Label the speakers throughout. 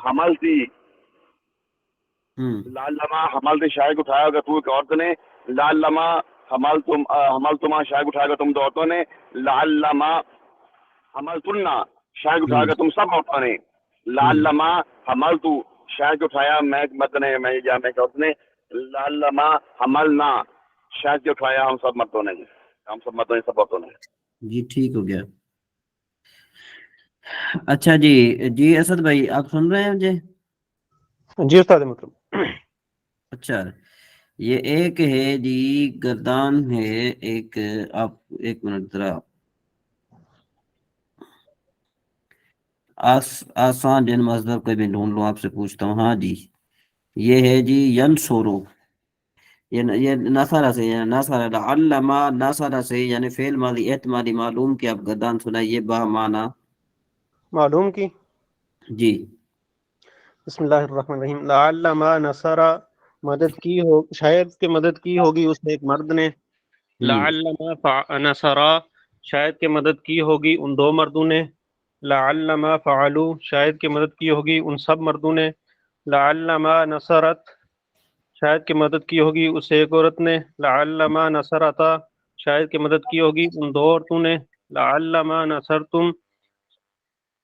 Speaker 1: حملتی،
Speaker 2: ہوں
Speaker 1: لعلما حملتی شاید اٹھایا ہوگا تو ایک عورت نے، لعلما حملتما شاید اٹھایا گا تم دو عورتوں نے، لعلما حملتنا شاید اٹھایا گا تم سب عورتوں نے، لعلما حملتو شاید اٹھایا میں مردوں نے، میں یا میں عورت نے، لعلما حملنا شاید اٹھایا ہم سب مردوں نے، ہم سب مردوں نے سب عورتوں نے۔
Speaker 2: جی ٹھیک ہو گیا۔ اچھا جی جی اسد بھائی آپ سن رہے ہیں مجھے؟
Speaker 3: جی استاد محترم۔
Speaker 2: اچھا یہ ایک ہے جی گردان ہے ایک، آپ ایک منٹ ذرا آسان جن مصدر کو بھی ڈھونڈ لوں آپ سے پوچھتا ہوں۔ ہاں جی یہ ہے جی ینصرو، یہ نصرہ سے، یعنی نصرہ علما نصرہ سے، یعنی فعل ماضی احتمالی معلوم کہ آپ گردان سنائیے با معنی
Speaker 3: معلوم کی۔
Speaker 2: جی
Speaker 3: بسم اللہ الرحمن الرحیم۔ لعلما نصر، مدد کی ہو، شاید کہ مدد کی ہوگی اس نے ایک مرد نے، لعلما نصر شاید کہ مدد کی ہوگی ان دو مردوں نے، لعلما فعلوا شاید کہ مدد کی ہوگی ان سب مردوں نے، لعلما نصرت شاید کہ مدد کی ہوگی اس ایک عورت نے، لعلما نصرتا شاید کہ مدد کی ہوگی ان دو عورتوں نے، لعلما نصرتم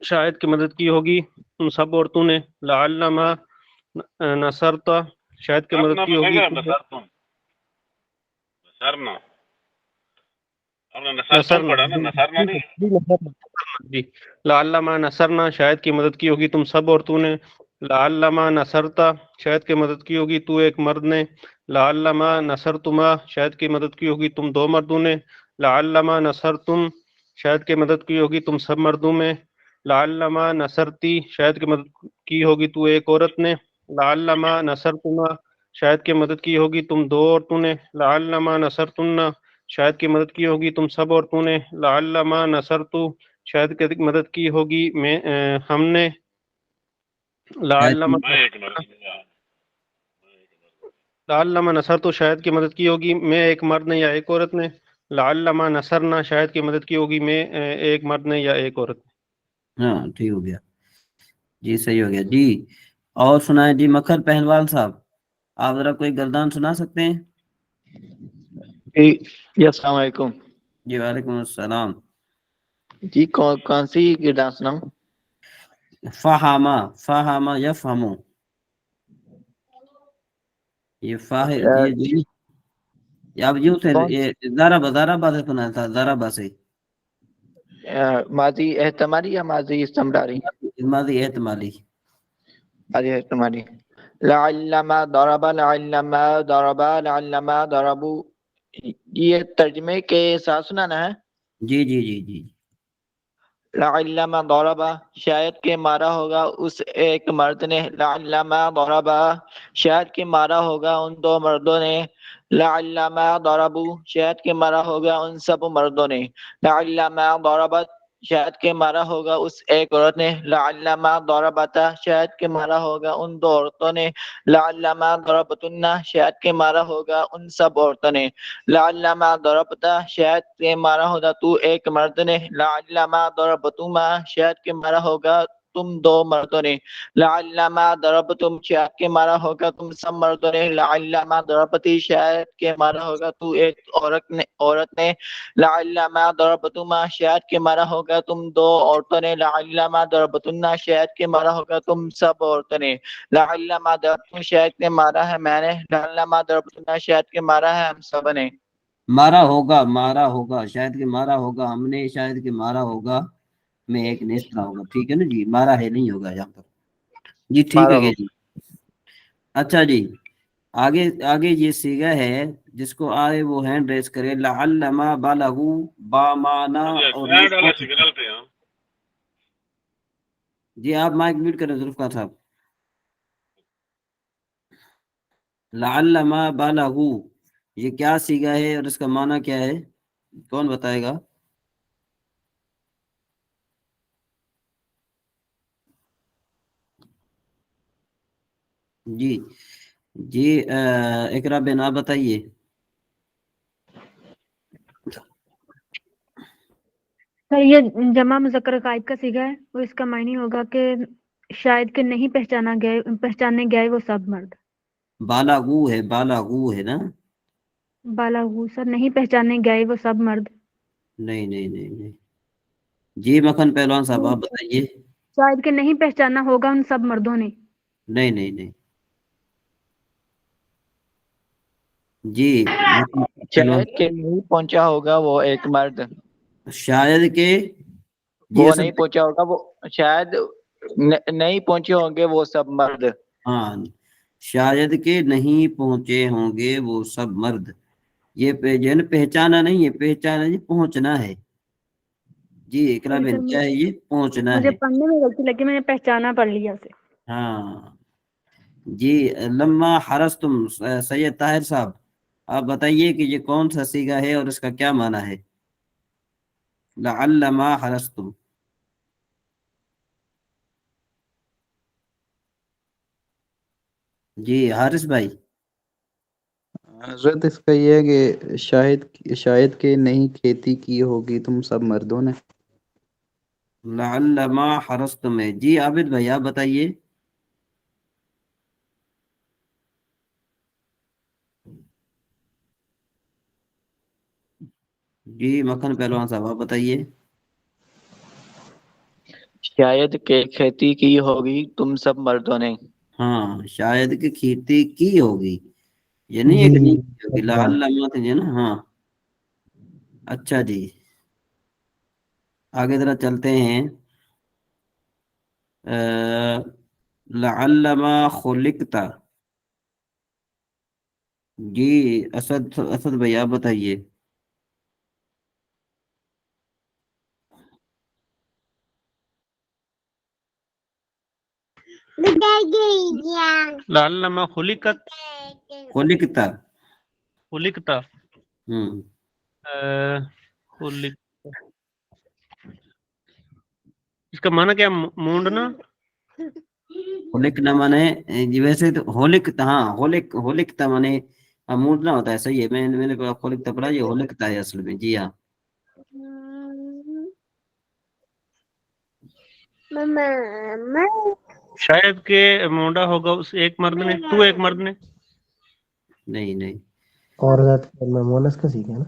Speaker 3: شاید کہ مدد کی ہوگی ان سب عورتوں نے، لعلما نصرتا شاید کہ مدد کی ہوگی جی لعلما نصرنا شاید کی مدد کی ہوگی تم سب عورتوں نے، لعلما نصرتا شاید کی مدد کی ہوگی تو ایک مرد نے، لعلما نصرتما شاید کی مدد کی ہوگی تم دو مردوں نے، لعلما نصرتم شاید کی مدد کی ہوگی تم سب مردوں میں، لعلما نصرتی شاید کی مدد کی ہوگی تو ایک عورت نے، لعلما نصرتما شاید کی مدد کی ہوگی تم دو عورتوں نے، لعلما نصرتن شاید کی مدد کی ہوگی تم سب عورتوں نے، لعلما نصرتو شاید کی مدد کی ہوگی میں ہم نے، لعلما نصرتو شاید کی مدد کی ہوگی میں ایک مرد نے یا ایک عورت نے، لعلما نصرنا شاید کی مدد کی ہوگی میں ایک مرد نے یا ایک عورت نے۔
Speaker 2: ہاں ٹھیک ہو گیا جی صحیح ہو گیا جی۔ اور سنائیں جی مکھر پہلوان صاحب، آپ ذرا کوئی گردان سنا سکتے ہیں؟
Speaker 4: جی السلام علیکم۔
Speaker 2: جی وعلیکم السلام۔
Speaker 4: جی کون سی گردان سناؤں؟
Speaker 2: فہما، فہما یفہمو، یہ یہ جی اب یوں سے ضربہ سے سنا تھا، ضربہ سے
Speaker 4: ماضی احتمالی یا ماضی استمراری؟
Speaker 2: ماضی احتمالی۔
Speaker 4: ماضی احتمالی۔ لعلما ضرب، لعلما ضرب، لعلما ضربوا، یہ ترجمے کے ساتھ سنانا ہے۔
Speaker 2: جی جی جی جی
Speaker 4: لعلما ضرب شاید کہ مارا ہوگا اس ایک مرد نے، لعلما ضرب شاید کہ مارا ہوگا ان دو مردوں نے، لعلما ضربوا شاید کہ مارا ہوگا ان سب مردوں نے، لعلما ضربت شاید کہ مارا ہوگا اس ایک عورت نے، لعلما ضربتا شاید کہ مارا ہوگا ان دو عورتوں نے، لعلما ضربتن شاید کہ مارا ہوگا ان سب عورتوں نے، لعلما ضربتا شاید کہ مارا ہوگا تو ایک مرد نے، لعلما ضربتما شاید کہ مارا ہوگا تم دو مردوں نے، لعلما ضربتم شاید کہ مارا ہوگا تم سب مردوں نے، لعلما ضربتی شاید کہ مارا ہوگا تو ایک عورت نے، لعلما ضربتما شاید کہ مارا ہوگا تم دو عورتوں نے، لعلما ضربتن شاید کہ مارا ہوگا تم سب عورتوں نے، لعلما ضربتم شاید کہ مارا ہے میں نے، لعلما ضربتن شاید کہ مارا ہے ہم سب نے۔
Speaker 2: مارا ہوگا، مارا ہوگا شاید کہ مارا ہوگا ہم نے، شاید کہ مارا ہوگا میں ایک نے، اس طرح ہوگا ٹھیک ہے نا جی، مارا ہے نہیں ہوگا یہاں پر جی ٹھیک ہے جی۔ اچھا جی آگے آگے یہ صیغہ ہے جس کو آئے وہ ہینڈ ریس کرے، لعلما بلغوا بامانا، اور جی آپ مائک میوٹ کریں ذوالفقار صاحب۔ لعلما بلغوا یہ کیا صیغہ ہے اور اس کا معنی کیا ہے، کون بتائے گا؟ جی جی اقرا بن آپ بتائیے۔
Speaker 5: سر یہ جمع مذکر غائب کا صیغہ ہے اور اس کا معنی ہوگا کہ شاید کہ نہیں پہچانے گئے وہ سب مرد.
Speaker 2: بالاغو ہے نا.
Speaker 5: بالاغو سر نہیں پہچانے گئے وہ سب مرد.
Speaker 2: نہیں. جی مکھن پہلوان صاحب آپ بتائیے.
Speaker 5: شاید کہ نہیں پہچانا ہوگا ان سب مردوں نے.
Speaker 2: نہیں. جی مکھن پہلوان.
Speaker 4: شاید کہ نہیں پہنچا ہوگا وہ ایک مرد.
Speaker 2: شاید کہ جی
Speaker 4: وہ
Speaker 2: اصل
Speaker 4: نہیں پہنچا ہوگا وہ شاید نہیں پہنچے ہوں گے وہ سب مرد.
Speaker 2: ہاں شاید کہ نہیں پہنچے ہوں گے وہ سب مرد. یہ جو ہے نا پہچانا نہیں ہے، پہچانا جی پہنچنا ہے. جی اقرا
Speaker 5: سر
Speaker 2: بہن کیا ہے یہ پہنچنا
Speaker 5: مجھے
Speaker 2: ہے.
Speaker 5: پڑھنے میں غلطی لگی، میں نے پہچانا پڑھ لیا اسے.
Speaker 2: ہاں جی لما حرستم. سید طاہر صاحب آپ بتائیے کہ یہ کون سا صیغہ ہے اور اس کا کیا معنی ہے. لعلما حرستم. جی حارث بھائی.
Speaker 6: حضرت اس کا یہ ہے کہ شاید کہ نہیں کھیتی کی ہوگی تم سب مردوں نے.
Speaker 2: لعلما حرستم ہے. جی عابد بھائی آپ بتائیے. جی مکھن پہلوان صاحب آپ بتائیے.
Speaker 4: شاید کہ کھیتی کی ہوگی تم سب مردوں نے.
Speaker 2: ہاں شاید کہ کھیتی کی ہوگی، یہ نہیں ہے کہ نہیں کی ہوگی. لعلما تو جو ہے نا. ہاں اچھا جی آگے ذرا چلتے ہیں. لعلما خلقت. جی اسد بھائی آپ بتائیے.
Speaker 3: لعلما خلقت
Speaker 2: خلقت.
Speaker 3: خلقتا
Speaker 2: ہوں
Speaker 3: خلق، اس کا معنی کیا مونڈنا؟
Speaker 2: ہولکنا مانے جی ویسے تو ہولکتا. ہاں ہولکتا مانے مونڈنا ہوتا ہے. صحیح ہے. میں نے ہولکتا پڑھا، یہ ہولکتا ہے اصل میں. جی ہاں
Speaker 3: شاید کہ مونڈا ہوگا اس ایک مرد نے، تو ایک مرد نے.
Speaker 2: نہیں.
Speaker 7: اور ذات میں مونس کا سیکھا نا.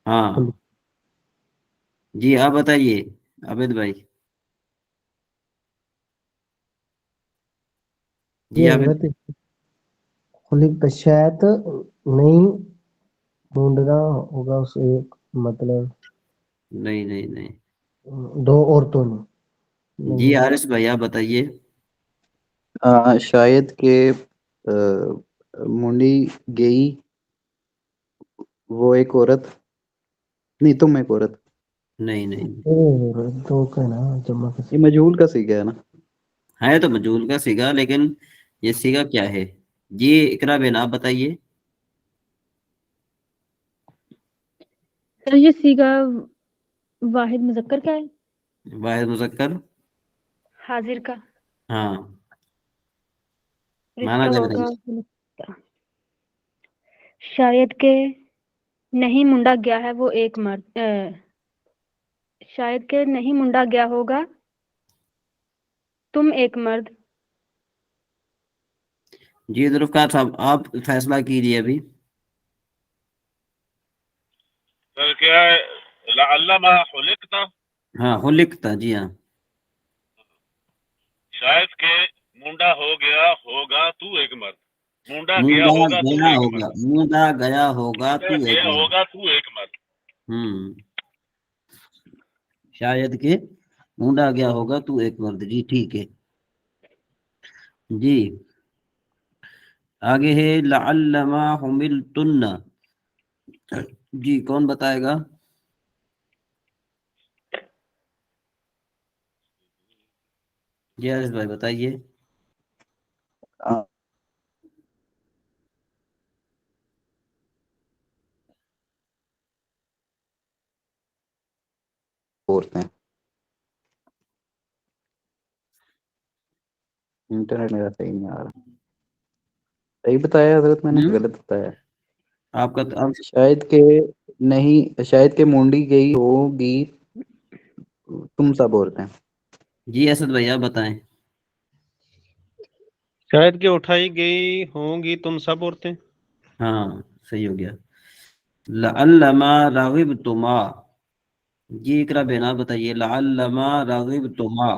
Speaker 2: ہاں جی آپ بتائیے عابد بھائی. جی
Speaker 7: یہ
Speaker 2: عابد.
Speaker 7: حضرت خلق شاید نہیں ڈھونڈنا ہوگا اس ایک مطلب
Speaker 2: نہیں.
Speaker 7: دو عورتوں نے.
Speaker 2: جی حارث بھائی آپ بتائیے.
Speaker 6: شاید کہ مونڈی گئی وہ ایک عورت. نہیں تم ایک عورت.
Speaker 2: نہیں.
Speaker 7: دو کا نا جمع کا
Speaker 6: یہ مجہول کا سیکھا ہے نا.
Speaker 2: ہے تو مجہول کا سیگا، لیکن یہ سیگا کیا ہے. جی اقرا بہن آپ بتائیے.
Speaker 5: سر یہ سیگا واحد مذکر کا ہے.
Speaker 2: واحد مذکر
Speaker 5: حاضر کا.
Speaker 2: ہاں
Speaker 5: اس
Speaker 2: مانا
Speaker 5: کا
Speaker 2: کیا
Speaker 5: ہوگا
Speaker 2: بتائیے.
Speaker 5: شاید کہ نہیں منڈا گیا ہے وہ ایک مرد. شاید کہ نہیں منڈا گیا ہوگا تم ایک مرد.
Speaker 2: جی ذوالفقار صاحب آپ فیصلہ کیجیے ابھی.
Speaker 8: سر کیا ہے لعلما خلقتا.
Speaker 2: ہاں خلقتا. جی ہاں
Speaker 8: شاید کہ مونڈا ہو گیا ہوگا تو ایک مرد. مونڈا گیا ہوگا تو ایک مرد.
Speaker 2: مونڈا گیا ہوگا تو ایک
Speaker 8: گیا
Speaker 2: مرد.
Speaker 8: ہوگا تو ایک مرد.
Speaker 2: شاید کہ مونڈا گیا ہوگا تو ایک مرد. جی ٹھیک ہے. جی آگے ہے لعلما حملتن. جی کون بتائے گا. جی حارث بھائی بتائیے.
Speaker 6: عورتیں. انٹرنیٹ میرا صحیح نہیں آ رہا. صحیح بتایا حضرت میں نے غلط بتایا.
Speaker 2: آپ کا
Speaker 6: شاید کہ مونڈی گئی ہوگی تم سب عورتیں.
Speaker 2: جی اسد بھائی آپ بتائیں.
Speaker 3: شاید کہ اٹھائی گئی ہوں گی تم سب عورتیں.
Speaker 2: ہاں صحیح ہو گیا. لعلما رغبتما، جی اقرا بنا بتائیے. لعلما رغبتما،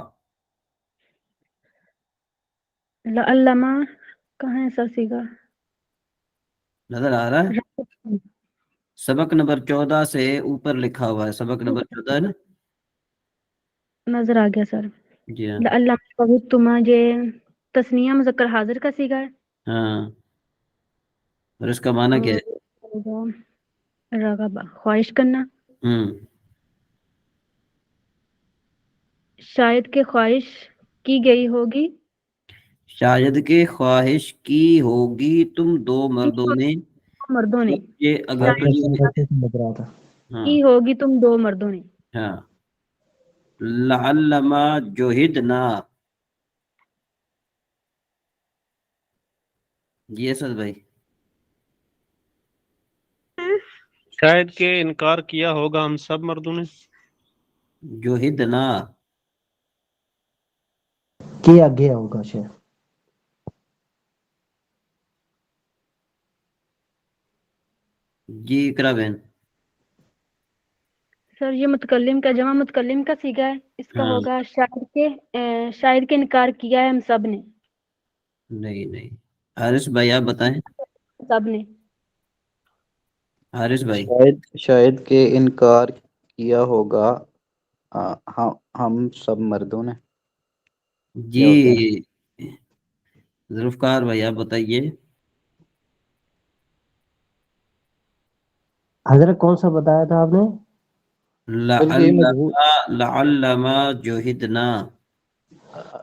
Speaker 5: لعلما کہاں ہے سر سیگا؟
Speaker 2: نظر آ رہا ہے؟ سبق نمبر 14 سے اوپر لکھا ہوا ہے. سبق نمبر 14 ہے نا.
Speaker 5: نظر آ گیا سر.
Speaker 2: جی ہاں.
Speaker 5: لعلما رغبتما یہ تسنیہ مذکر حاضر کا سیگا ہے.
Speaker 2: ہاں، اور اس کا معنی کیا ہے؟
Speaker 5: اور رغبہ خواہش کرنا. شاید کہ خواہش کی گئی ہوگی.
Speaker 2: شاید کہ خواہش کی ہوگی تم دو مردوں نے.
Speaker 5: مردوں نے
Speaker 2: یہ اگر تو
Speaker 7: ایسا ایسے سمجھ رہا تھا.
Speaker 2: ہاں
Speaker 5: کی ہوگی تم دو مردوں نے.
Speaker 2: ہاں. لعلما جوہدنا، جی اسد بھائی.
Speaker 3: شاید کہ انکار کیا ہوگا ہم سب مردوں نے.
Speaker 2: جوہدنا،
Speaker 7: کیا گیا ہوگا شاید.
Speaker 2: جی اقرا بہن.
Speaker 5: سر یہ متکلم کا جمع متکلم کا سیگا ہے. اس کا
Speaker 2: ہاں
Speaker 5: ہوگا شاید کے انکار کیا ہے ہم سب نے.
Speaker 2: نہیں. حارث بھائی آپ بتائیں.
Speaker 5: سب نے.
Speaker 2: حارث بھائی.
Speaker 6: شاید کہ انکار کیا ہوگا ہم سب مردوں نے. کیا ہو گیا؟
Speaker 2: جی ذوالفقار بھائی آپ بتائیے.
Speaker 7: حضرت کون سا بتایا تھا آپ نے؟
Speaker 6: بلکہ یہ مجبور
Speaker 2: لعلما جوہدنا.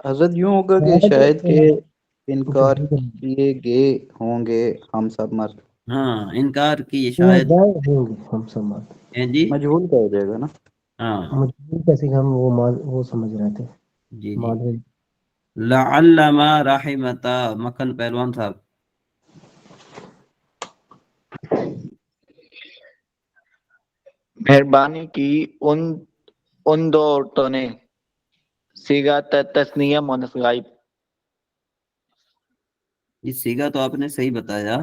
Speaker 6: حضرت یوں ہوگا کہ شاید کہ انکار کیے گئے ہوں گے ہم سب مرد.
Speaker 2: ہاں انکار کی شاید
Speaker 7: ہم سب مرد.
Speaker 2: ہیں جی.
Speaker 6: مجہول کا ہو جائے گا نا.
Speaker 2: ہاں
Speaker 7: مجبور کیسے ہم وہ سمجھ رہے تھے.
Speaker 2: جی.
Speaker 7: ماضی.
Speaker 2: لعلما رحمتا، مکھن پہلوان صاحب.
Speaker 4: مہربانی کی ان دو عورتوں نے. صیغہ تثنیہ مؤنث غائب.
Speaker 2: یہ سیگا تو آپ نے صحیح بتایا.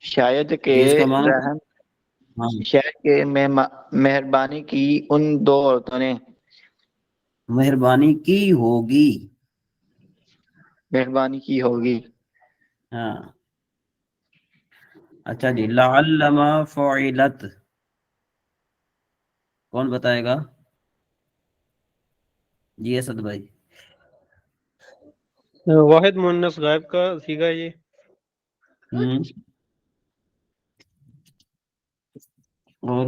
Speaker 4: شاید کہ
Speaker 2: جی اس کا معنی
Speaker 4: رحم
Speaker 2: ہاں
Speaker 4: شاید کہ مہربانی کی ان دو عورتوں نے.
Speaker 2: مہربانی کی ہوگی.
Speaker 4: مہربانی کی ہوگی.
Speaker 2: ہاں اچھا جی. لعلما فعلت، کون بتائے گا؟ جی اسد بھائی.
Speaker 3: واحد مؤنث غائب کا سیگا یہ.
Speaker 2: اور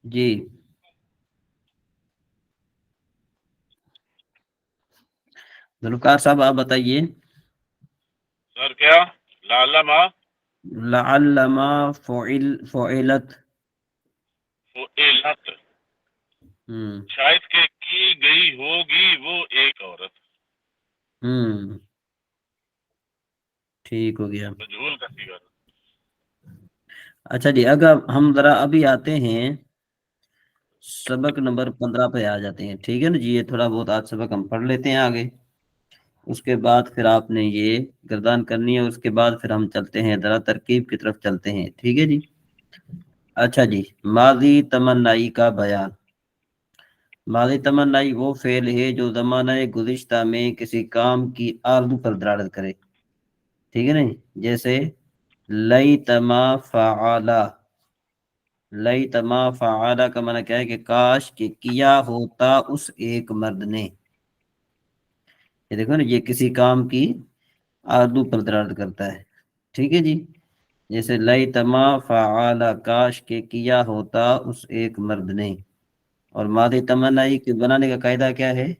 Speaker 2: جی ذوالفقار صاحب آپ بتائیے.
Speaker 8: سر کیا؟ لعلما
Speaker 2: لعلما فعلت.
Speaker 8: فعلت، شاید کہ کی گئی ہوگی وہ ایک عورت.
Speaker 2: ٹھیک ہو گیا.
Speaker 8: مجہول کا صیغہ.
Speaker 2: اچھا جی اگر ہم ذرا ابھی آتے ہیں سبق نمبر 15 پہ آ جاتے ہیں. ٹھیک ہے نا جی. یہ تھوڑا بہت آج سبق ہم پڑھ لیتے ہیں آگے. اس کے بعد پھر آپ نے یہ گردان کرنی ہے. اس کے بعد پھر ہم چلتے ہیں ذرا ترکیب کی طرف چلتے ہیں. ٹھیک ہے جی. اچھا جی. ماضی تمنائی کا بیان. ماضی تمنائی وہ فعل ہے جو زمانہ گزشتہ میں کسی کام کی آرزو پر دلالت کرے. ٹھیک ہے نا. جیسے لیتما فعلا. لیتما فعلا کا معنی کیا ہے کہ کاش کہ کیا ہوتا اس ایک مرد نے. یہ دیکھو نا یہ کسی کام کی آرزو پر دلالت کرتا ہے. ٹھیک ہے جی. جیسے لیتما فعلا، کاش کہ کیا ہوتا اس ایک مرد نے. اور ماضی تمنائی کے بنانے کا قاعدہ کیا ہے؟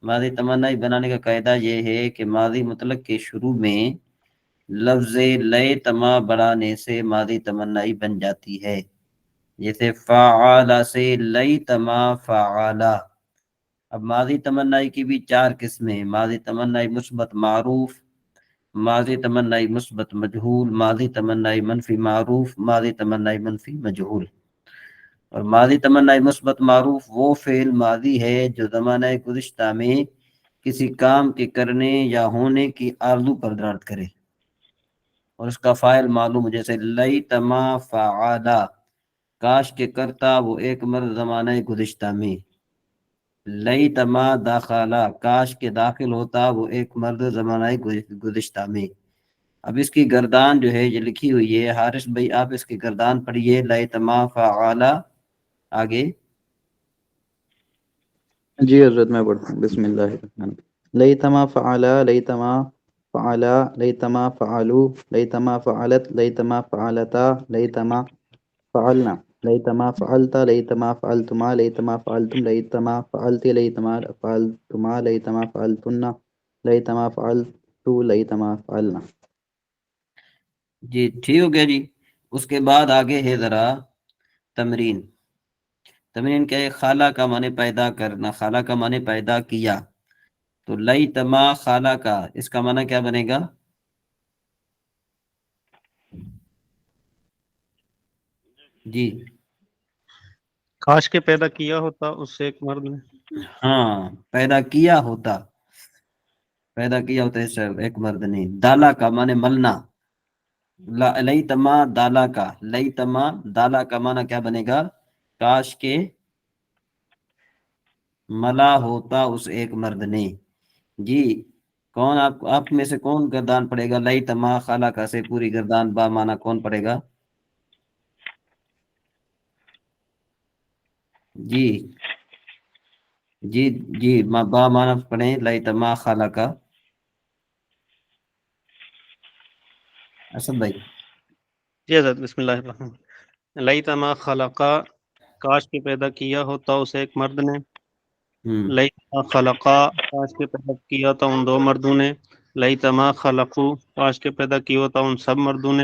Speaker 2: ماضی تمنائی بنانے کا قاعدہ یہ ہے کہ ماضی مطلق کے شروع میں لفظ لیتما بڑھانے سے ماضی تمنائی بن جاتی ہے. جیسے فعلا سے لیتما فعلا. اب ماضی تمنائی کی بھی 4 قسمیں. ماضی تمنائی مثبت معروف، ماضی تمنائی مثبت مجہول، ماضی تمنائی منفی معروف، ماضی تمنائی منفی مجہول. اور ماضی تمنا مثبت معروف وہ فعل ماضی ہے جو زمانہ گزشتہ میں کسی کام کے کرنے یا ہونے کی آرزو پر دلالت کرے اور اس کا فاعل معلوم ہو، جیسے لیتما فعلا، کاش کے کرتا وہ ایک مرد زمانہ گزشتہ میں، لیتما داخلہ، کاش کے داخل ہوتا وہ ایک مرد زمانہ گزشتہ میں۔ اب اس کی گردان جو ہے یہ لکھی ہوئی ہے، حارث بھائی آپ اس کی گردان پڑھیے، لیتما فعلا، آگے۔
Speaker 6: جی حضرت میں پڑھتا ہوں، بسم اللہ الرحمن الرحیم۔ لیتما فعلا، لیتما فعلا، لیتما فعلو، لیتما فعلت، لیتما فعلتا، لیتما فعلنا، لیتما فعلتا، لیتما فعلتما، لیتما فعلتم، لیتما فعلتی، لیتما فعلتما، لیتما فعلتن، لیتما فعلتو، لیتما فعلنا۔
Speaker 2: جی ٹھیک ہو گیا جی۔ اس کے بعد آگے ہے ذرا تمرین۔ تمرین کیا ہے؟ خالہ کا معنی پیدا کرنا، خالہ کا معنی پیدا کیا، تو لیتما خالہ کا، اس کا معنی کیا بنے گا؟ جی
Speaker 3: کاش کے پیدا کیا ہوتا اس سے ایک مرد نے۔
Speaker 2: ہاں، پیدا کیا ہوتا، پیدا کیا ہوتا ہے ایک مرد نے۔ دالا کا معنی ملنا، لیتما دالا کا، لیتما دالا کا معنی کیا بنے گا؟ کاش کے ملا ہوتا اس ایک مرد نے۔ جی کون آپ میں سے کون گردان پڑے گا؟ لیتما خالہ کا سے پوری گردان با معنی کون پڑے گا؟ جی جی جی با معنی پڑھیں لیتما خالہ کا، اسد بھائی۔
Speaker 3: جی حضرت، بسم اللہ الرحمن الرحیم۔ لیتما خلقا، کاش کے پیدا کیا ہوتا اسے ایک مرد نے۔ لیتما خلقا، کاش کے پیدا کیا ہوتا ان دو مردوں نے۔ لیتما خلقو، کاش کے پیدا کیا ہوتا ان سب مردوں نے۔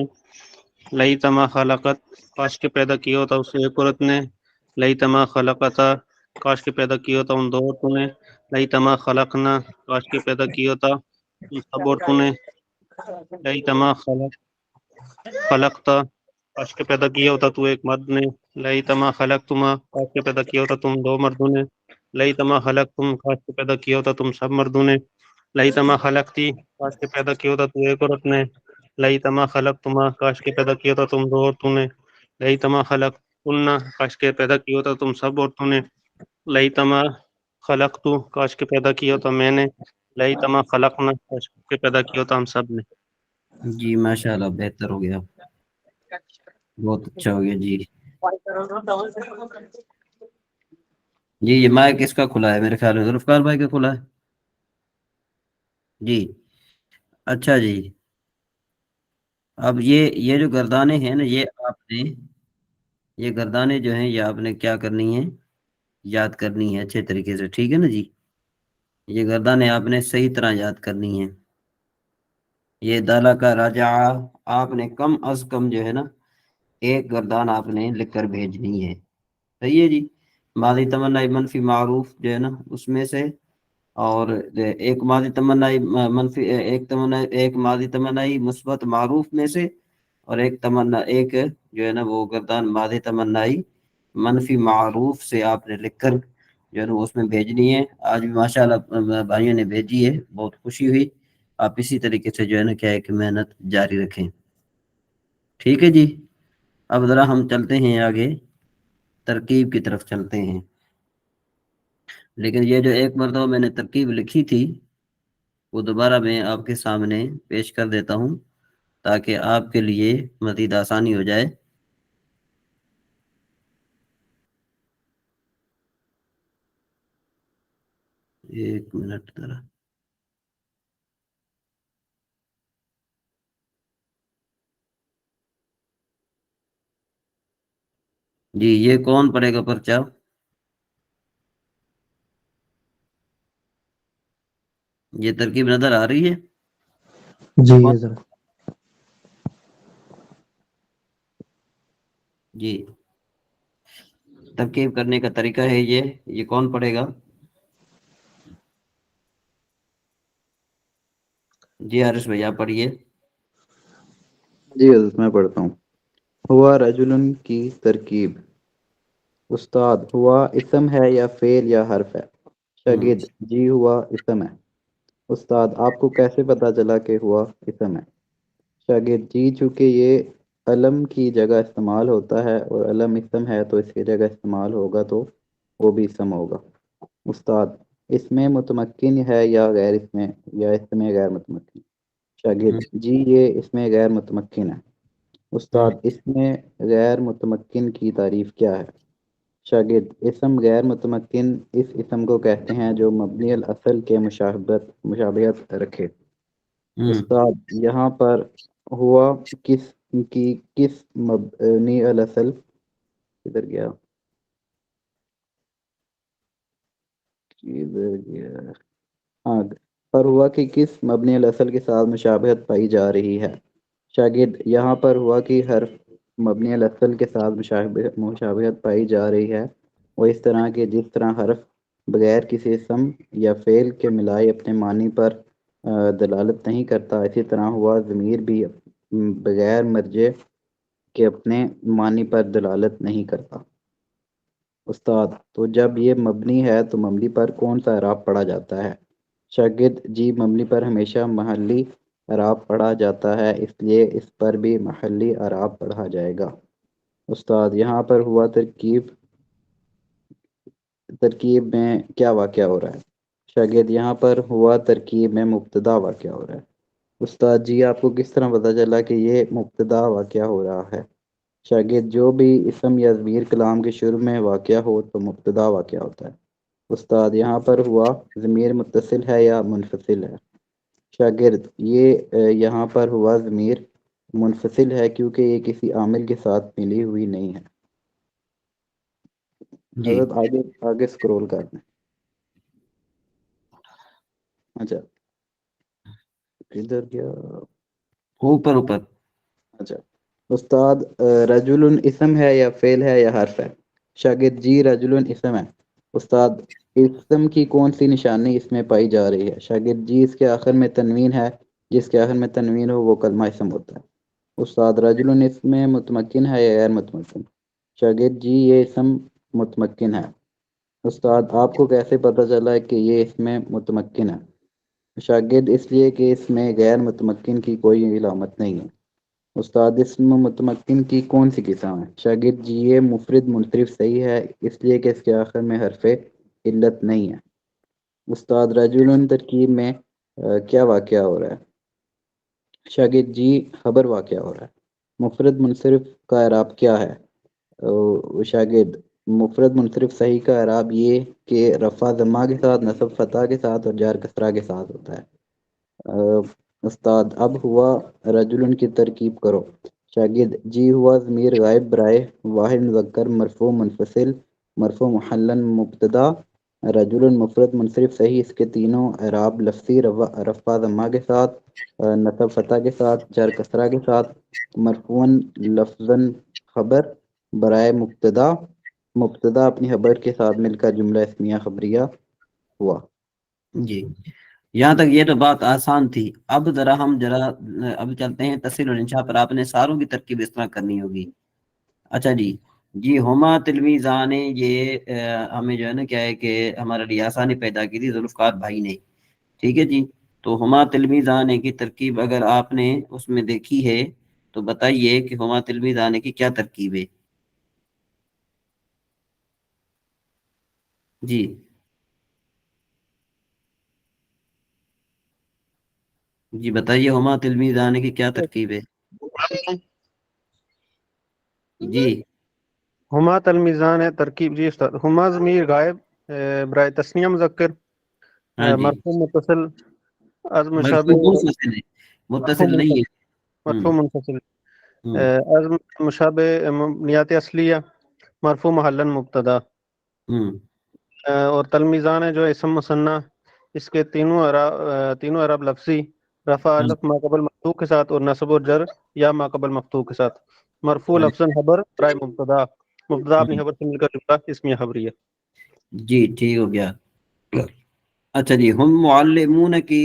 Speaker 3: لیتما خلقت، کاش کے پیدا کیا ہوتا اس ایک عورت نے۔ لیتما خلقتا، کاش کے پیدا کیا ہوتا ان دو عورتوں نے۔ لیتما خلقنا، کاش کے پیدا کیا ہوتا ان سب عورتوں نے۔ لیتما خلقتا، کاش کے پیدا کیا ہوتا تو ایک مرد نے۔ لیتما خلقتما، کاش کے پیدا کیا ہوتا تم دو مردوں نے۔ لیتما خلقتم، کاش کے پیدا کیا ہوتا تم سب مردوں نے۔ لیتما خلقتی، کاش کے پیدا کیا ہوتا تو ایک عورت نے۔ لیتما خلقتما، کاش کے پیدا کیا ہوتا تم دو عورتوں نے۔ لیتما خلقتن، کاش کے پیدا کیا ہوتا تم سب عورتوں نے۔ لیتما خلقتو، کاش کے پیدا کیا ہوتا میں نے۔ لیتما خلقنا، کاش کے پیدا کیا ہوتا ہم سب نے۔
Speaker 2: جی ماشاءاللہ، بہتر ہو گیا، بہت اچھا ہو گیا جی۔ جی یہ مائک کس کا کھلا ہے؟ میرے خیال میں ذوالفقار بھائی کا کھلا ہے۔ جی اچھا جی، اب یہ جو گردانے ہیں نا، یہ گردانے جو ہیں یہ آپ نے کیا کرنی ہیں؟ یاد کرنی ہے اچھے طریقے سے، ٹھیک ہے نا جی؟ یہ گردانے آپ نے صحیح طرح یاد کرنی ہیں۔ یہ دالا کا راجع آپ نے کم از کم جو ہے نا ایک گردان آپ نے لکھ کر بھیجنی ہے، صحیح ہے جی؟ ماضی تمنا منفی معروف جو ہے نا اس میں سے، اور ایک ماضی تمنائی منفی، ایک ماضی تمنائی مثبت معروف میں سے، اور ایک جو ہے نا وہ گردان ماضی تمنائی منفی معروف سے آپ نے لکھ کر جو ہے نا اس میں بھیجنی ہے۔ آج بھی ماشاءاللہ بھائیوں نے بھیجی ہے، بہت خوشی ہوئی۔ آپ اسی طریقے سے جو ہے نا کیا ہے کہ محنت جاری رکھیں، ٹھیک ہے جی؟ اب ذرا ہم چلتے ہیں آگے، ترکیب کی طرف چلتے ہیں، لیکن یہ جو ایک مرتبہ میں نے ترکیب لکھی تھی وہ دوبارہ میں آپ کے سامنے پیش کر دیتا ہوں تاکہ آپ کے لیے مزید آسانی ہو جائے۔ ایک منٹ ذرا، جی یہ کون پڑھے گا پرچہ؟ یہ ترکیب نظر آ رہی ہے؟
Speaker 7: جی حضرت۔
Speaker 2: جی ترکیب کرنے کا طریقہ ہے یہ کون پڑھے گا؟ جی حارث بھائی آپ پڑھیے۔
Speaker 6: جی حضرت میں پڑھتا ہوں۔ ہوا رجل کی ترکیب، استاد ہوا اسم ہے یا فعل یا حرف ہے؟ شاگرد جی ہوا اسم ہے۔ استاد آپ کو کیسے پتا چلا کہ ہوا اسم ہے؟ شاگرد جی چونکہ یہ علم کی جگہ استعمال ہوتا ہے اور علم اسم ہے تو اس کی جگہ استعمال ہوگا تو وہ بھی اسم ہوگا۔ استاد اس میں متمکن ہے یا غیر اس میں یا اس میں غیر متمکن؟ شاگرد جی یہ اس میں غیر متمکن ہے۔ استاد اس میں غیر متمکن کی تعریف کیا ہے؟ شاگرد اسم غیر متمکن اس اسم کو کہتے ہیں جو مبنی الاصل کے مشابہت رکھے۔ استاد یہاں پر ہوا کس مبنی الاصل کدھر گیا ہاں پر ہوا کہ کس مبنی الاصل کے ساتھ مشابہت پائی جا رہی ہے؟ شاگرد یہاں پر ہوا کہ حرف مبنی الاصل کے ساتھ مشابہت پائی جا رہی ہے وہ اس طرح کہ جس طرح حرف بغیر کسی اسم یا فعل کے ملائے اپنے معنی پر دلالت نہیں کرتا، اسی طرح ہوا ضمیر بھی بغیر مرجع کے اپنے معنی پر دلالت نہیں کرتا۔ استاد تو جب یہ مبنی ہے تو مبنی پر کون سا اعراب پڑھا جاتا ہے؟ شاگرد جی مبنی پر ہمیشہ محلی اعراب پڑھا جاتا ہے اس لیے اس پر بھی محلی اعراب پڑھا جائے گا۔ استاد یہاں پر ہوا ترکیب میں کیا واقعہ ہو رہا ہے؟ شاگرد یہاں پر ہوا ترکیب میں مبتدا واقعہ ہو رہا ہے۔ استاد جی آپ کو کس طرح پتہ چلا کہ یہ مبتدا واقعہ ہو رہا ہے؟ شاگرد جو بھی اسم یا ضمیر کلام کے شروع میں واقعہ ہو تو مبتدا واقعہ ہوتا ہے۔ استاد یہاں پر ہوا ضمیر متصل ہے یا منفصل ہے؟ شاگرد یہ یہاں پر ہوا ضمیر منفصل ہے کیونکہ یہ کسی عامل کے ساتھ ملی ہوئی نہیں ہے۔
Speaker 2: جی
Speaker 6: حضرت آگے سکرول کر دیں۔ اچھا ادھر کیا
Speaker 2: اوپر اوپر
Speaker 6: اچھا استاد رجل اسم ہے یا فعل ہے یا حرف ہے؟ شاگرد جی رجل اسم ہے۔ استاد اسم کی کون سی نشانی اس میں پائی جا رہی ہے؟ شاگرد جی اس کے آخر میں تنوین ہے، جس کے آخر میں تنوین ہو وہ کلمہ اسم ہوتا ہے۔ استاد رجل اس میں متمکن ہے یا غیر متمکن؟ شاگرد جی یہ اسم متمکن ہے۔ استاد آپ کو کیسے پتہ چلا کہ یہ اس میں متمکن ہے؟ شاگرد اس لیے کہ اس میں غیر متمکن کی کوئی علامت نہیں ہے۔ استاد اسم متمکن کی کون سی قسم ہے؟ شاگرد جی یہ مفرد منصرف صحیح ہے اس لیے کہ اس کے آخر میں حرف علت نہیں ہے۔ استاد رجل ترکیب میں کیا واقعہ ہو رہا ہے؟ شاگرد جی خبر واقعہ ہو رہا ہے۔ مفرد منصرف کا اعراب کیا ہے؟ شاگرد مفرد منصرف صحیح کا اعراب یہ کہ رفع ضمہ کے ساتھ، نصب فتح کے ساتھ اور جر کسرہ کے ساتھ ہوتا ہے۔ استاد اب ہوا رجل کی ترکیب کرو۔ شاگرد جی ہوا ضمیر غائب برائے واحد مذکر مرفوع منفصل مرفوع محلن مبتدا رجل مفرد منصرف صحیح، اس کے تینوں اعراب لفظی رفع ضمہ کے ساتھ، نصب فتح کے ساتھ، جر کسرہ کے ساتھ، مرفوعاً لفظاً خبر برائے مبتدا اپنی خبر کے ساتھ مل کر جملہ اسمیہ خبریہ ہوا۔
Speaker 2: جی یہاں تک یہ تو بات آسان تھی۔ اب ہم اب چلتے ہیں تصریح اور انشاء پر۔ آپ نے ساروں کی ترکیب اس طرح کرنی ہوگی۔ اچھا جی ہما تلمیزان یہ ہمیں جو ہے نا کیا ہے کہ ہمارا ریاسہ نے پیدا کی تھی ذوالفقار بھائی نے، ٹھیک ہے جی۔ تو ہما تلمیزان کی ترکیب اگر آپ نے اس میں دیکھی ہے تو بتائیے کہ ہما تلمیزان کی کیا ترکیب ہے؟ جی بتائیے ہما تلمیزان کی کیا ترکیب ہے؟ جی
Speaker 3: ہما تلمیزان ہے ترکیب جی استاد ہما ضمیر غائب برائے تسنیہ مذکر
Speaker 2: ہاں جی
Speaker 3: مرفوع متصل از مشابہ
Speaker 2: مرفوع منفصل ہے، متصل نہیں ہے۔
Speaker 3: مرفوع منفصل از مشابہ مبنیات اصلیہ مرفوع محلن مبتدا اور تلمیزان ہے جو اسم مثنیٰ، اس کے تینوں اعراب لفظی رفع الف ما قبل مفتوح کے ساتھ اور نصب و جر یا ما قبل مفتوح کے ساتھ، مرفوع لفظاً خبر برائے مبتدا اپنی خبر سے مل کر جملہ اسمیہ خبریہ۔
Speaker 2: جی ٹھیک ہو گیا۔ اچھا جی ہم معلمون کی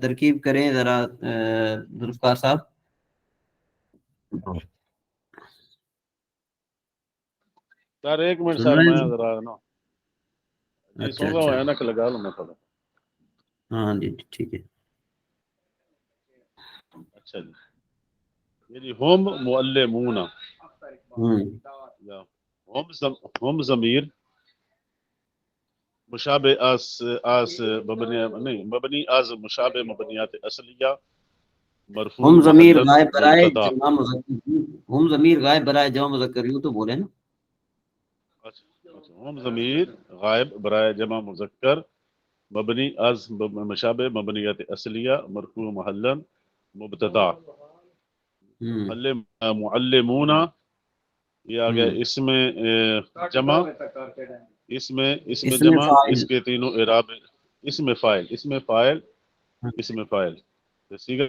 Speaker 2: ترکیب کریں ذرا ذوالفقار صاحب۔
Speaker 8: سر ایک منٹ
Speaker 2: سن
Speaker 8: سر
Speaker 2: رہے
Speaker 8: میں
Speaker 2: ہیں؟
Speaker 8: ذرا نا جی
Speaker 2: اچھا
Speaker 8: سن رہا ہوں
Speaker 2: اچھا،
Speaker 8: اینک لگا لوں میں تھوڑا.
Speaker 2: ہاں جی ٹھیک ہے.
Speaker 8: اچھا جی یہ جی ہم معلمون
Speaker 2: ہوں
Speaker 8: یا ہم ضمیر مشابہ آس مبنی نہیں مبنی از مشابہ مبنیات اصلیہ مرفوع
Speaker 2: ہم ضمیر
Speaker 8: محلن
Speaker 2: غائب برائے
Speaker 8: مبتدا.
Speaker 2: جمع مذکر یوں. ہم ضمیر غائب برائے جمع مذکر یوں تو بولے نا.
Speaker 8: ہم ضمیر غائب برائے جمع مذکر مبنی از مشابہ مبنیات اصلیہ مرفوع محلن مبتدا. معلمون یہ آ گیا اس میں جمع اس میں جمع
Speaker 2: فاعل.
Speaker 8: اس کے تینوں اعراب اس میں فاعل اس میں فاعل اس میں فاعل سیگا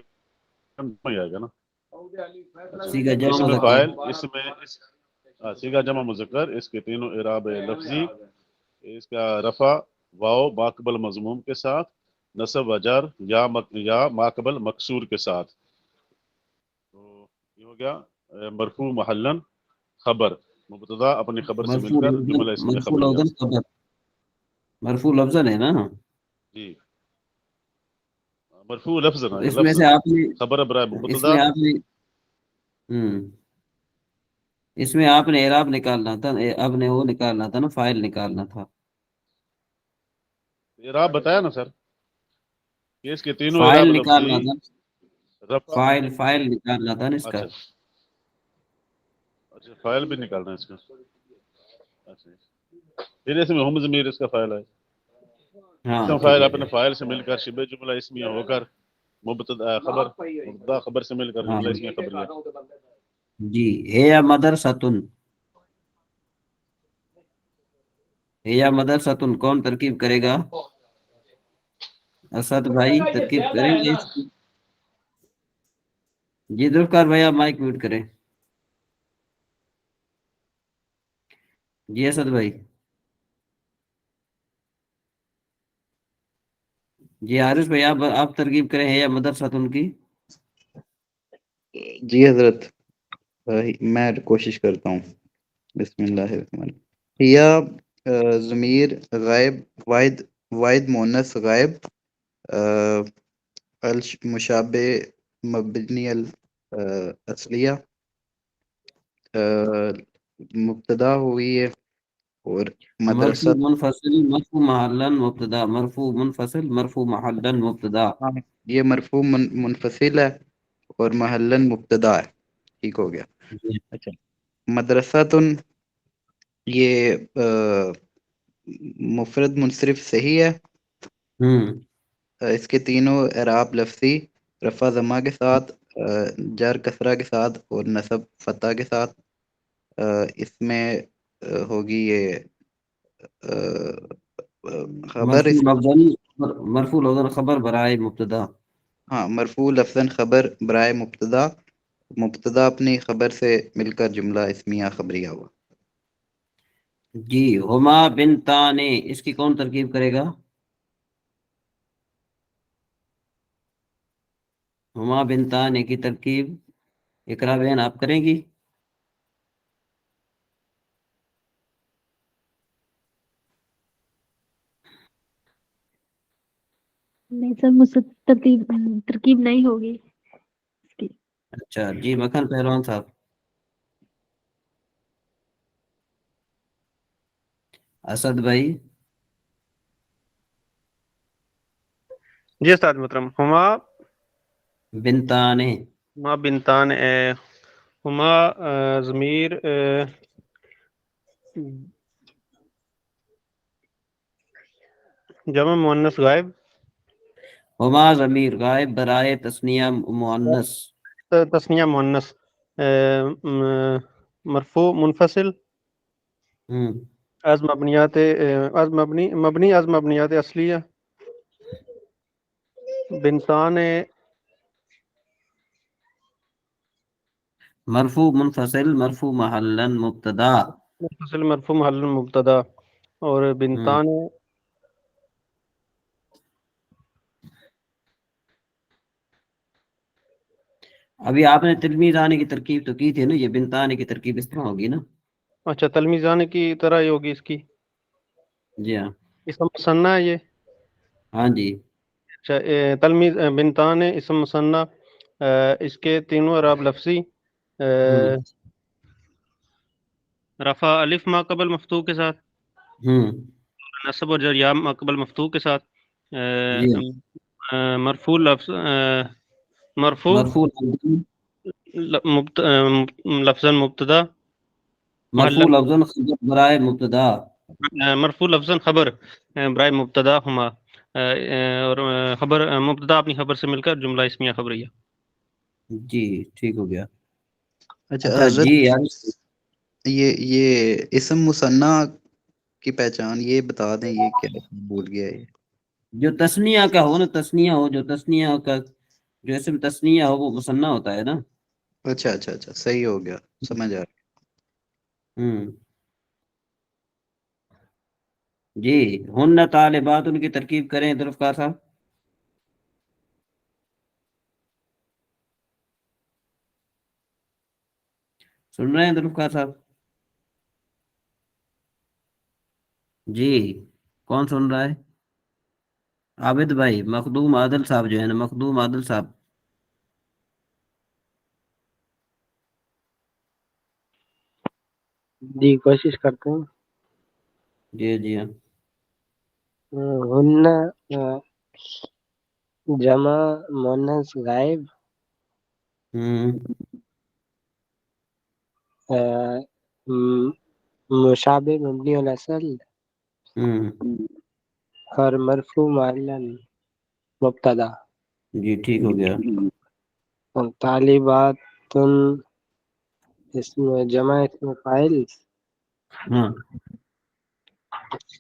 Speaker 8: ہی آئے گا نا.
Speaker 2: سیگا جمع
Speaker 8: اس میں
Speaker 2: مذکر.
Speaker 8: فاعل اس میں سیگا جمع مذکر اس کے تینوں اعراب لفظی اس کا رفع واو ماقبل مضموم کے ساتھ نصب و جر یا ماقبل مکسور کے ساتھ. تو یہ ہو گیا مرفوع محلن خبر مبتدا اپنی خبر سے مل کر جملہ اسمیہ
Speaker 2: مرفوع
Speaker 8: خبریہ.
Speaker 2: لفظاً خبر مرفوع لفظاً ہے نا.
Speaker 8: جی مرفوع لفظ
Speaker 2: تو
Speaker 8: نا
Speaker 2: اس میں
Speaker 8: لفظ
Speaker 2: سے آپ نے
Speaker 8: خبر برائے
Speaker 2: اس
Speaker 8: مبتدا.
Speaker 2: میں آپ نے اس میں آپ نے اعراب نکالنا تھا. اب نے وہ نکالنا تھا نا، فائل نکالنا تھا.
Speaker 8: اعراب بتایا نا سر کہ اس کے تینوں
Speaker 2: فائل
Speaker 8: اعراب
Speaker 2: نکالنا
Speaker 8: لفظی
Speaker 2: تھا.
Speaker 8: رفع.
Speaker 2: فائل نکالنا تھا نا اس کا.
Speaker 8: اچھا اچھا فائل بھی نکالنا ہے اس کا. اچھا پھر اس میں ہم ضمیر اس کا فائل ہے.
Speaker 2: ہاں
Speaker 8: اس میں
Speaker 2: ٹھیک
Speaker 8: فائل
Speaker 2: ہے.
Speaker 8: اپنے فائل سے مل کر شبہ جملہ اسمیہ ہو کر مبتدا خبر سے مل کر
Speaker 2: ہاں
Speaker 8: جملہ اسمیہ خبریہ.
Speaker 2: جی ہے مدرستن. ہے مدرستن کون ترکیب کرے گا؟ اسد بھائی ترکیب کریں گے اس کی. جی ذوالفقار بھائی آپ مائک میوٹ کریں. جی اسد بھائی. جی عارف بھائی آپ ترکیب کریں ہے یا مدرستن کی.
Speaker 6: جی حضرت میں کوشش کرتا ہوں. بسم اللہ الرحمن الرحیم. یا ضمیر غائب واحد مؤنث غائب المشابہ مبنی اصلیہ مبتدا ہوئی ہے اور مدرسہ.
Speaker 2: مرفوع منفصل مرفوع محلا مبتدا. مرفوع منفصل مرفوع محلا مبتدا.
Speaker 6: ہاں یہ مرفوع منفصل ہے اور محلن مبتدا ہے. ٹھیک ہو گیا.
Speaker 2: جی.
Speaker 6: اچھا مدرسۃن یہ مفرد منصرف صحیح ہے. اس کے تینوں اعراب لفظی رفع ضمہ کے ساتھ جر کسرہ کے ساتھ اور نصب فتح کے ساتھ. اس میں ہوگی یہ خبر
Speaker 2: مرفوع
Speaker 6: اس
Speaker 2: لفظاً مرفوع لفظاً خبر برائے مبتدا.
Speaker 6: ہاں مرفوع لفظاً خبر برائے مبتدا. مبتدا اپنی خبر سے مل کر جملہ اسمیہ خبریہ ہوا.
Speaker 2: جی ہما بنتان اس کی کون ترکیب کرے گا؟ ہما بنتان کی ترکیب اقرا بہن آپ کریں گی؟
Speaker 5: نہیں سر مجھ سے ترکیب نہیں ہوگی اس کی.
Speaker 2: اچھا جی مکھن پہلوان صاحب. اسد بھائی.
Speaker 3: جی استاد محترم. ہما
Speaker 2: بنتان
Speaker 3: بنتان ہما ضمیر جمع مؤنث غائب
Speaker 2: ہما ضمیر غائب برائے تثنیہ مؤنث
Speaker 3: تثنیہ مؤنث مرفوع منفصل از مبنیات از مبنی از مبنیات اصلیہ بنتان
Speaker 2: مرفوع منفصل مرفوع محلا مبتدا.
Speaker 3: منفصل مرفوع محل مبتدا. اور بنتان
Speaker 2: ابھی آپ نے تلمیذ آنے کی ترکیب تو کی تھی نا، یہ بنتان کی ترکیب اس طرح ہوگی نا.
Speaker 3: اچھا تلمیزان کی طرح ہی ہوگی اس کی.
Speaker 2: جی ہاں
Speaker 3: اسم مثنیٰ ہے یہ.
Speaker 2: ہاں جی
Speaker 3: اچھا تلمیز بنتان اسم مثنیٰ، اس کے تینوں اعراب لفظی.
Speaker 2: ہوں
Speaker 3: رفع الف ما قبل مفتوح کے ساتھ،
Speaker 2: ہوں
Speaker 3: نصب اور جر یا ما قبل مفتوح کے ساتھ.
Speaker 2: جی
Speaker 3: مرفوع لفظ مرفوع
Speaker 2: مرفوع
Speaker 3: لفظاً مبتدا
Speaker 2: مرفوع لفظاً خبر برائے مبتدا.
Speaker 3: مرفوع لفظاً خبر برائے مبتدا ہما، اور خبر مبتدا اپنی خبر سے مل کر جملہ اسمیہ خبریہ.
Speaker 2: جی ٹھیک ہو گیا.
Speaker 6: اچھا
Speaker 2: اچھا
Speaker 6: حضرت،
Speaker 2: جی یار
Speaker 6: یہ اسم مثنیٰ کی پہچان یہ بتا دیں، یہ کیا بھول گیا ہے.
Speaker 2: جو تسنیہ کا ہو نا، تسنیہ ہو جو تسنیہ کا جو اسم تسنیہ ہو وہ مثنیٰ ہوتا ہے نا.
Speaker 6: اچھا اچھا اچھا صحیح ہو گیا، سمجھ آ
Speaker 2: ہوں جی ہن طالبات ان کی ترکیب کریں ذوالفقار صاحب. سن رہے ہیں ذوالفقار صاحب؟ جی کون سن رہا ہے؟ عابد بھائی، مخدوم عادل صاحب جو ہے نا، مخدوم عادل صاحب.
Speaker 7: جی کوشش کرتے ہیں.
Speaker 2: جی جی ہاں
Speaker 7: ہن جمع مونس غائب،
Speaker 2: ہوں
Speaker 7: مشابہ مبنی الاصل،
Speaker 2: ہوں
Speaker 7: اور مرفوع معلل مبتدا.
Speaker 2: جی ٹھیک ہو گیا.
Speaker 7: اور طالبات اسم جمع اسم فاعل.
Speaker 2: ہاں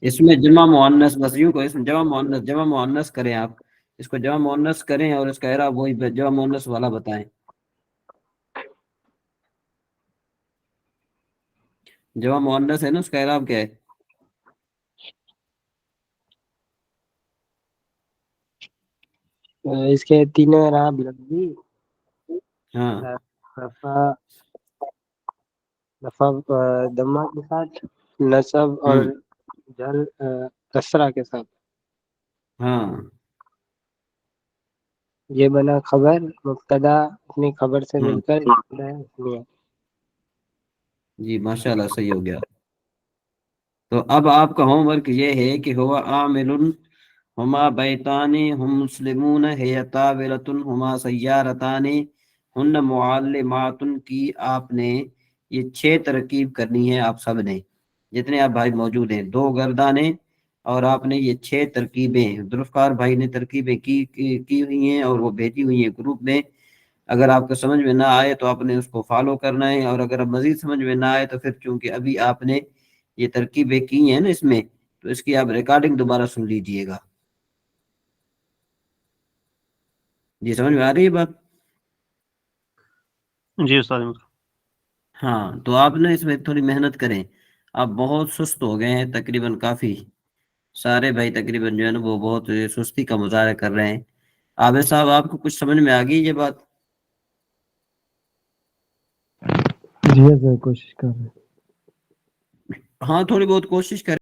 Speaker 2: اس میں جمع مؤنث، بس یوں کو اس میں جمع مؤنث کریں آپ. اس کو جمع مؤنث کریں اور اس کا اعراب وہی جمع مؤنث والا بتائیں. جمع مؤنث ہے نا، اس کا اعراب کیا ہے؟
Speaker 7: اس کے تینوں اعراب لفظی.
Speaker 2: ہاں
Speaker 7: رفع دمہ کے ساتھ، نصب اور
Speaker 2: ہوں
Speaker 7: جر کسرہ کے ساتھ.
Speaker 2: ہاں
Speaker 7: یہ بنا خبر، مبتدا اپنی خبر سے
Speaker 2: ہاں
Speaker 7: مل کر جملہ اسمیہ.
Speaker 2: جی ماشاء اللہ صحیح ہو گیا. تو اب آپ کا ہوم ورک یہ ہے کہ ہوا عامل ہما بیتانی ہم مسلمون ہے طاولۃ ہما سیارتان ہن معلمات کی آپ نے یہ 6 ترکیب کرنی ہے آپ سب نے، جتنے آپ بھائی موجود ہیں. 2 گردانے اور آپ نے یہ 6 ترکیبیں، ذوالفقار بھائی نے ترکیبیں کی ہوئی ہیں اور وہ بھیجی ہوئی ہیں گروپ میں. اگر آپ کو سمجھ میں نہ آئے تو آپ نے اس کو فالو کرنا ہے، اور اگر اب مزید سمجھ میں نہ آئے تو پھر چونکہ ابھی آپ نے یہ ترکیبیں کی ہیں نا اس میں، تو اس کی آپ ریکارڈنگ دوبارہ سن لیجئے گا. جی سمجھ میں آ رہی ہے بات؟
Speaker 3: جی استاد.
Speaker 2: ہاں تو آپ نے اس میں تھوڑی محنت کریں. آپ بہت سست ہو گئے ہیں تقریباً، کافی سارے بھائی تقریباً جو ہے نا وہ بہت سستی کا مظاہرہ کر رہے ہیں. عابد صاحب آپ کو کچھ سمجھ میں آ گئی یہ بات؟
Speaker 7: جی کوشش کر رہے ہیں.
Speaker 2: ہاں تھوڑی بہت کوشش کریں.